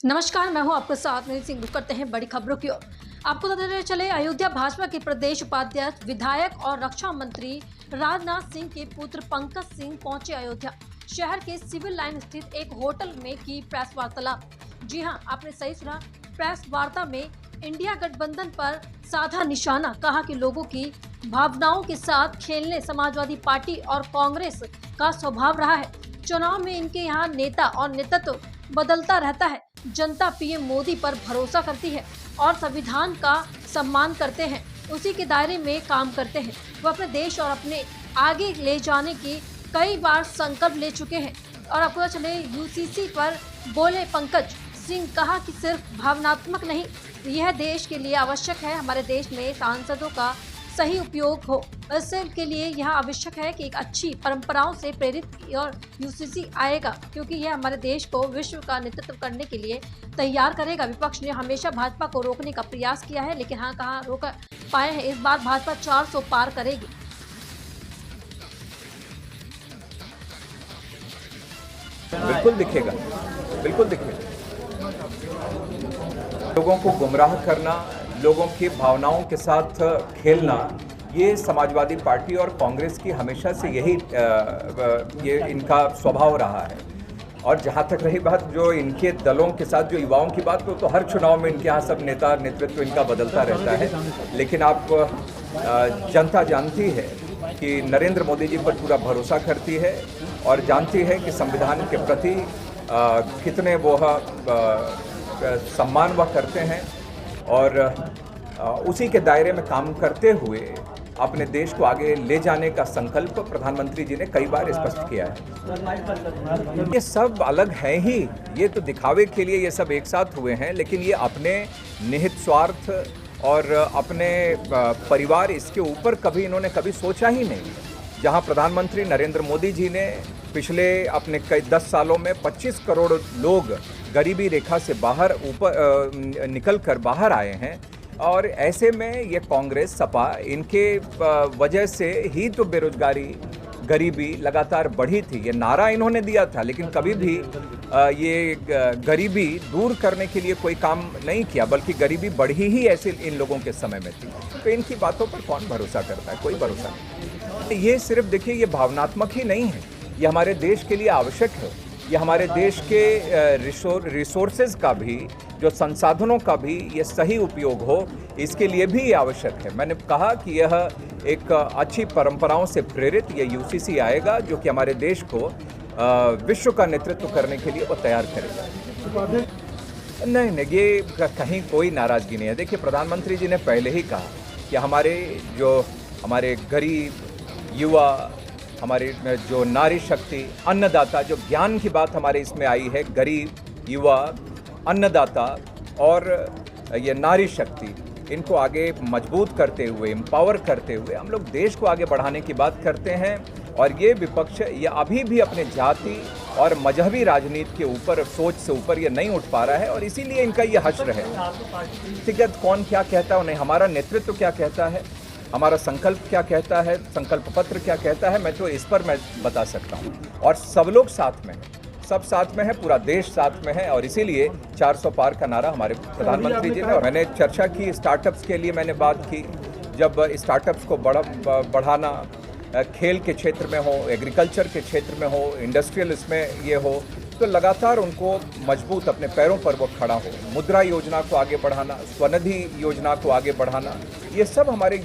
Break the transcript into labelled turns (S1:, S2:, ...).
S1: नमस्कार, मैं हूं आपके साथ मेरी सिंह। करते हैं बड़ी खबरों की ओर। आपको बताते चले, अयोध्या भाजपा के प्रदेश उपाध्यक्ष, विधायक और रक्षा मंत्री राजनाथ सिंह के पुत्र पंकज सिंह पहुंचे अयोध्या शहर के सिविल लाइन स्थित एक होटल में की प्रेस वार्तालाप। जी हां, आपने सही सुना। प्रेस वार्ता में इंडिया गठबंधन पर साधा निशाना, कहा कि लोगों की भावनाओं के साथ खेलने समाजवादी पार्टी और कांग्रेस का स्वभाव रहा है। चुनाव में इनके यहाँ नेता और नेतृत्व बदलता रहता है। जनता पीएम मोदी पर भरोसा करती है और संविधान का सम्मान करते हैं, उसी के दायरे में काम करते हैं। वो अपने देश और अपने आगे ले जाने की कई बार संकल्प ले चुके हैं। और आपको चले, यूसीसी पर बोले पंकज सिंह, कहा कि सिर्फ भावनात्मक नहीं, यह देश के लिए आवश्यक है। हमारे देश में सांसदों का सही उपयोग हो, इसके लिए यह आवश्यक है कि एक अच्छी परंपराओं से प्रेरित और यूसीसी आएगा, क्योंकि यह हमारे देश को विश्व का नेतृत्व करने के लिए तैयार करेगा। विपक्ष ने हमेशा भाजपा को रोकने का प्रयास किया है, लेकिन हाँ, कहाँ रोक पाए हैं। इस बार भाजपा 400 पार करेगी।
S2: बिल्कुल दिखेगा, बिल्कुल दिखेगा। लोगों को गुमराह करना, लोगों की भावनाओं के साथ खेलना, ये समाजवादी पार्टी और कांग्रेस की हमेशा से ये इनका स्वभाव रहा है। और जहाँ तक रही बात जो इनके दलों के साथ जो युवाओं की बात, तो हर चुनाव में इनके यहाँ सब नेता नेतृत्व इनका बदलता रहता है। लेकिन आप जनता जानती है कि नरेंद्र मोदी जी पर पूरा भरोसा करती है और जानती है कि संविधान के प्रति कितने वो सम्मान वह करते हैं, और उसी के दायरे में काम करते हुए अपने देश को आगे ले जाने का संकल्प प्रधानमंत्री जी ने कई बार स्पष्ट किया है। ये सब अलग है ही, ये तो दिखावे के लिए ये सब एक साथ हुए हैं, लेकिन ये अपने निहित स्वार्थ और अपने परिवार, इसके ऊपर इन्होंने कभी सोचा ही नहीं। जहां प्रधानमंत्री नरेंद्र मोदी जी ने पिछले अपने कई 10 सालों में 25 करोड़ लोग गरीबी रेखा से बाहर ऊपर निकल कर बाहर आए हैं, और ऐसे में ये कांग्रेस सपा, इनके वजह से ही तो बेरोजगारी, गरीबी लगातार बढ़ी थी। ये नारा इन्होंने दिया था, लेकिन कभी भी ये गरीबी दूर करने के लिए कोई काम नहीं किया, बल्कि गरीबी बढ़ी ही ऐसे इन लोगों के समय में थी। तो इनकी बातों पर कौन भरोसा करता है? कोई भरोसा नहीं। ये सिर्फ देखिए, ये भावनात्मक ही नहीं है, ये हमारे देश के लिए आवश्यक है। ये हमारे देश के रिसोर्सेज का भी, जो संसाधनों का भी ये सही उपयोग हो, इसके लिए भी आवश्यक है। मैंने कहा कि यह एक अच्छी परंपराओं से प्रेरित ये यूसीसी आएगा, जो कि हमारे देश को विश्व का नेतृत्व करने के लिए वो तैयार करेगा। नहीं, ये कहीं कोई नाराजगी नहीं है। देखिए, प्रधानमंत्री जी ने पहले ही कहा कि हमारे गरीब युवा, हमारे जो नारी शक्ति, अन्नदाता, जो ज्ञान की बात हमारे इसमें आई है, गरीब, युवा, अन्नदाता और ये नारी शक्ति, इनको आगे मजबूत करते हुए, एम्पावर करते हुए हम लोग देश को आगे बढ़ाने की बात करते हैं। और ये विपक्ष ये अभी भी अपने जाति और मजहबी राजनीति के ऊपर, सोच से ऊपर ये नहीं उठ पा रहा है, और इसीलिए इनका ये हश्र है। व्यक्तिगत कौन क्या कहता है, नहीं, हमारा नेतृत्व क्या कहता है, हमारा संकल्प क्या कहता है, संकल्प पत्र क्या कहता है, मैं तो इस पर मैं बता सकता हूँ। और सब लोग साथ में हैं, सब साथ में है, पूरा देश साथ में है, और इसीलिए 400 पार का नारा हमारे प्रधानमंत्री जी ने। और मैंने चर्चा की स्टार्टअप्स के लिए, मैंने बात की, जब स्टार्टअप्स को बढ़ाना, खेल के क्षेत्र में हो, एग्रीकल्चर के क्षेत्र में हो, इंडस्ट्रियल इसमें ये हो, तो लगातार उनको मजबूत अपने पैरों पर वो खड़ा हो। मुद्रा योजना को आगे बढ़ाना, स्वनिधि योजना को आगे बढ़ाना, ये सब हमारे